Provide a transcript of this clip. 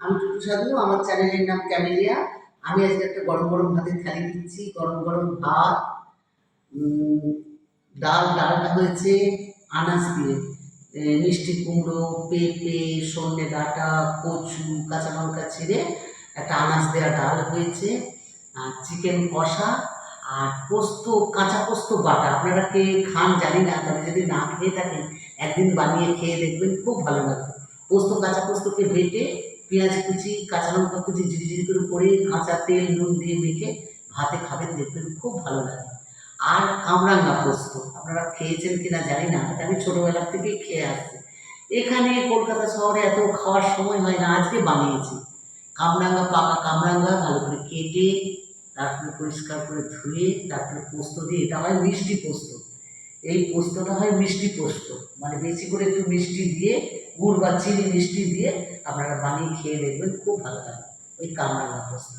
আমি টুটু সাধু, আমার চ্যানেলের নাম ক্যামেলিয়া। আমি আজকে একটা গরম গরম ভাতের থালি দিচ্ছি। গরম গরম ভাত, ডালটা হয়েছে আনাজ দিয়ে, মিষ্টি কুমড়ো, পেঁপে, সন্ধ্যে ডাঁটা, কচু, কাঁচা লঙ্কা ছিঁড়ে একটা আনাজ দেওয়া ডাল হয়েছে, আর চিকেন কষা, আর পোস্ত, কাঁচা পোস্ত বাটা। আপনারা কে খান জানি না, তবে যদি না খেয়ে থাকেন একদিন বানিয়ে খেয়ে দেখবেন, খুব ভালো লাগবে। কাঁচা পোস্তকে বেটে পেঁয়াজ কুচি, কাঁচা লঙ্কা কুচি ঝিরিঝিরি করে কাঁচা তেল নুন দিয়ে মেখে ভাতে খাবেন, দেখবেন খুব ভালো লাগে। আর কামরাঙ্গা পোস্ত আপনারা খেয়েছেন কিনা জানি না, এটা আমি ছোটোবেলার থেকেই খেয়ে আসছি। এখানে কলকাতা শহরে এত খাওয়ার সময় হয় না, আজকে বানিয়েছি। কামরাঙ্গা, পাকা কামরাঙ্গা ভালো করে কেটে তারপরে পরিষ্কার করে ধুয়ে তারপরে পোস্ত দিয়ে, এটা হয় মিষ্টি পোস্ত। এই পোস্তটা হয় মিষ্টি পোস্ত, মানে বেশি করে একটু মিষ্টি দিয়ে, গুড় বা চিনি মিষ্টি দিয়ে আপনারা বানিয়ে খেয়ে দেখবেন, খুব ভালো লাগে ওই কামরাঙ্গা পোস্ত।